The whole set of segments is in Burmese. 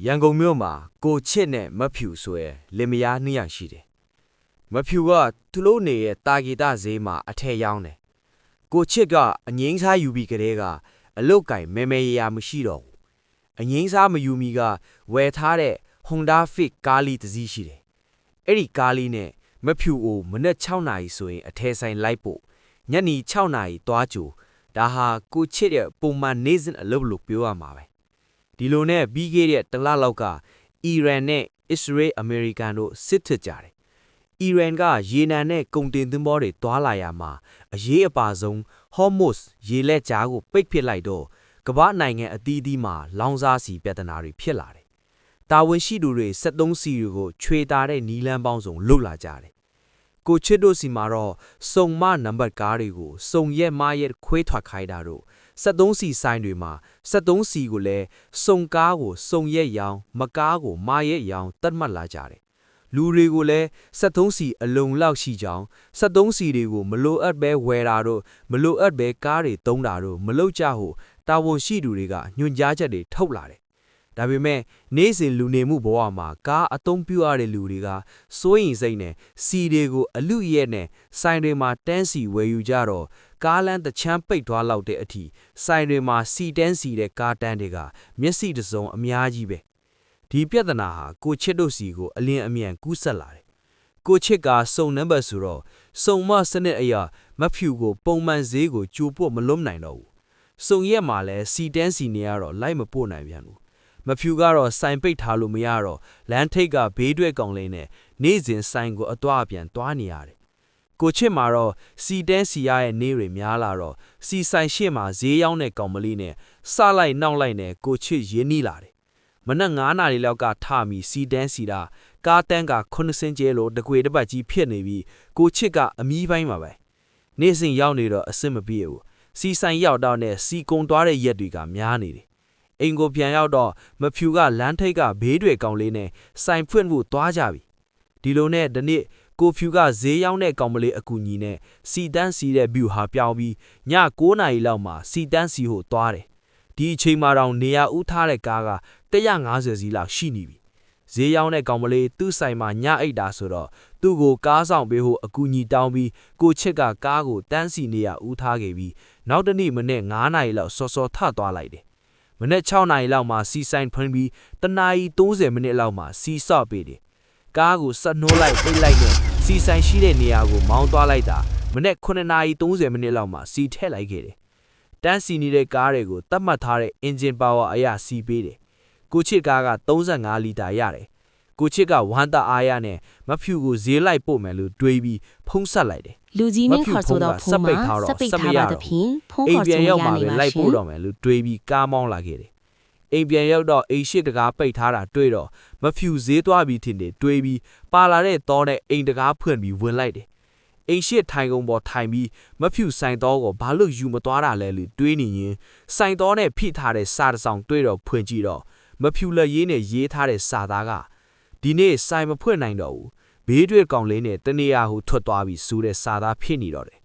ရန်ကုန်မြို့မှာကိုချစ်နဲ့မဖြူဆိုရယ်လင်မယားနှစ်ယောက်ရှိတယ်။မဖြူကသူတို့နေရဲ့တာဂီတဈေးမှာအထက်ရောင်းတယ်။ကိုချစ်ကအငိမ့်စားယူပြီးကလေးကအလုတ်ကင်မဲရမရှိတော့ဘူး။အငိမ့်စားမယူမီကဝယ်ထားတဲ့ Honda Fit ကားလေးတစ်စီးရှိတယ်။အဲ့ဒီကားလေးနဲ့မဖြူကိုမနက်6နာရီဆိုရင်အထက်ဆိုင်လိုက်ဖို့ညနေ6နာရီသွားကြိုဒါဟာကိုချစ်ရဲ့ပုံမှန်နေ့စဉ်အလုပ်လို့ပြောရမှာပဲဒီလိုနဲ့ပြီးခဲ့တဲ့တလလောက်ကအီရန်နဲ့အစ္စရေးအမေရိကန်တို့စစ်ထစ်ကြတယ်အီရန်ကရေနံနဲ့ကုန်တင်သင်္ဘောတွေတွာလာရမှာအရေးအပါဆုံးဟော့မုတ်ရေလက်ကြားကိုပိတ်ပစ်လိုက်တော့ကမ္ဘာနိုင်ငံအသီးသီးမှာလောင်စာဆီပြဿနာတွေဖြစ်လာတယ်တာဝန်ရှိသူတွေ73စီတွေကိုချွေတာတဲ့နီလန်းပေါင်းစုံလွတ်လာကြတယ်ကိုချစ်တို့စီမှာတော့စုံမနံပါတ်ကားတွေကိုစုံရက်မရက်ခွဲထွက်ခိုင်းတာတို့73စီဆိုင်တွေမှာ73စီကိုလည်းစုံကားကိုစုံရက်ရောင်းမကားကိုမရက်ရောင်းတတ်မှတ်လာကြတယ်လူတွေကိုလည်း73စီအလုံလောက်ရှိကြောင်း73စီတွေကိုမလိုအပ်ပဲဝယ်တာတို့မလိုအပ်ပဲကားတွေသုံးတာတို့မလုပ်ကြဟုတာဝန်ရှိသူတွေကညွှန်ကြားချက်တွေထုတ်လာတယ်ဒါပေမဲ့နေ့စဉ်လူနေမှုဘဝမှာကားအသုံးပြုရတဲ့လူတွေကစိုးရင်စိတ်နဲ့စီတွေကိုအလူရက်နဲ့ဆိုင်တွေမှာတန်းစီဝယ်ယူကြတော့ကားလမ်းတချမ်းပိတ်သွားလောက်တဲ့အထိဆိုင်တွေမှာစီတန်းစီတဲ့ကားတန်းတွေကမျက်စိတစုံအများကြီးပဲဒီပြဿနာဟာကိုချစ်တို့စီကိုအလင်းအမြန်ကူးဆက်လာတယ်ကိုချစ်ကစုံနံပါတ်ဆိုတော့စုံမစနစ်အရာမဖြူကိုပုံမှန်ဈေးကိုကြိုပို့မလုံးနိုင်တော့ဘူးစုံရက်မှာလည်းစီတန်းစီနေရတော့လိုက်မပို့နိုင်ပြန်ဘူးမဖြူကတော့ဆိုင်ပိတ်ထားလို့မရတော့လမ်းထိပ်ကဘေးတွဲကောင်လေးနဲ့နေ့စဉ်ဆိုင်ကိုအသွားအပြန်သွားနေရတယ်။ကိုချစ်မှာတော့စီတန်းစီရရဲ့နေ့တွေများလာတော့စီဆိုင်ရှေ့မှာဈေးရောက်တဲ့ကောင်မလေးနဲ့စလိုက်နောက်လိုက်နဲ့ကိုချစ်ရင်းနှီးလာတယ်။မနက်9နာရီလောက်ကထမီစီတန်းစီတာကားတန်းက9စင်းကျဲလို့တကွေတစ်ပတ်ကြီးဖြစ်နေပြီးကိုချစ်ကအမီးပိုင်းမှာပဲ။နေ့စဉ်ရောက်နေတော့အဆင်မပြေဘူး။စီဆိုင်ရောက်တော့နဲ့စီကုံသွားတဲ့ရက်တွေကများနေတယ်အိမ်ကိုပြန်ရောက်တော့မဖြူကလမ်းထိပ်ကဘေးတွေကောင်လေးနဲ့ဆိုင်ဖွင့်ဖို့သွားကြပြီဒီလိုနဲ့ဒီနေ့ကိုဖြူကဈေးရောက်တဲ့ကောင်မလေးအကူညီနဲ့စီတန်းစီတဲ့ဗျူဟာပြောင်းပြီးည9နာရီလောက်မှာစီတန်းစီကိုသွားတယ်ဒီအချိန်မှာတော့နေရာဦးထားတဲ့ကားက150စီးလောက်ရှိနေပြီဈေးရောက်တဲ့ကောင်မလေးသူ့ဆိုင်မှာညအိတ်တာဆိုတော့သူ့ကိုကားဆောင်ပေးဖို့အကူညီတောင်းပြီးကိုချစ်ကကားကိုတန်းစီနေရဦးထားခဲ့ပြီးနောက်တနေ့မနေ့9နာရီလောက်စောထသွားလိုက်တယ်မနေ့6နာရီလောက်မှာစီဆိုင်ဖွင့်ပြီးတနာရီ30မိနစ်လောက်မှာစီဆော့ပေးတယ်။ကားကိုဆက်နှိုးလိုက်ပိတ်လိုက်နဲ့စီဆိုင်ရှိတဲ့နေရာကိုမောင်းသွားလိုက်တာမနေ့9နာရီ30မိနစ်လောက်မှာစီထည့်လိုက်ခဲ့တယ်။တန်းစီနေတဲ့ကားတွေကိုတတ်မှတ်ထားတဲ့ engine power အရာစီပေးတယ်။ကိုချစ်ကားက35လီတာရတယ်။ကိုချစ်ကဝမ်းသာအားရနဲ့မဖြူကိုဈေးလိုက်ပို့မယ်လို့တွေးပြီးဖုံးဆက်လိုက်တယ်လူကြီးမင်းခေါ်ဆိုတော့ဖုံးမှာစပိတ်ထားပါသဖြင့်ဖုံးခေါ်ဆိုရနေပါရှင်လိုက်ပို့တော့မယ်လို့တွေးပြီးကားမောင်းလာခဲ့တယ်အိမ်ပြန်ရောက်တော့အိမ်ရှိတကားပိတ်ထားတာတွေ့တော့မဖြူဈေးသွားပြီးထင်တယ်တွေးပြီးပါလာတဲ့တောနဲ့အိမ်တကားဖွင့်ပြီးဝင်လိုက်တယ်အိမ်ရှိထိုင်ကုန်ပေါ်ထိုင်ပြီးမဖြူဆိုင်တော့ကိုဘာလို့ယူမသွားတာလဲလို့တွေးနေရင်ဆိုင်တော့နဲ့ဖိထားတဲ့စာတစ်စောင်တွေ့တော့ဖွင့်ကြည့်တော့မဖြူလက်ရေးနဲ့ရေးထားတဲ့စာသားကဒီနေ့ဆိုင်မဖွင့်နိုင်တော့ဘူးဘေးတွေ့ကောင်လေးနဲ့တနေရာဟိုထွက်သွားပြီးစူးတဲ့စာသားဖြစ်နေတော့တယ်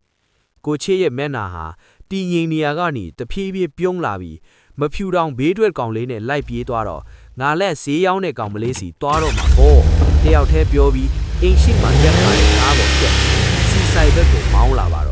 ကိုချစ်ရဲ့မျက်နှာဟာတည်ငြိမ်နေရာကနေတဖြည်းဖြည်းပြုံးလာပြီးမဖြူတောင်ဘေးတွေ့ကောင်လေးနဲ့လိုက်ပြေးသွားတော့ငါလက်ဈေးရောက်တဲ့ကောင်မလေးစီသွားတော့မှာပေါ့တယောက်တည်းပြောပြီးအိမ်ရှိမှရက်ထားတဲ့ကားပေါ်ပြက်စီဆိုင်ဘက်ကိုမောင်းလာပါ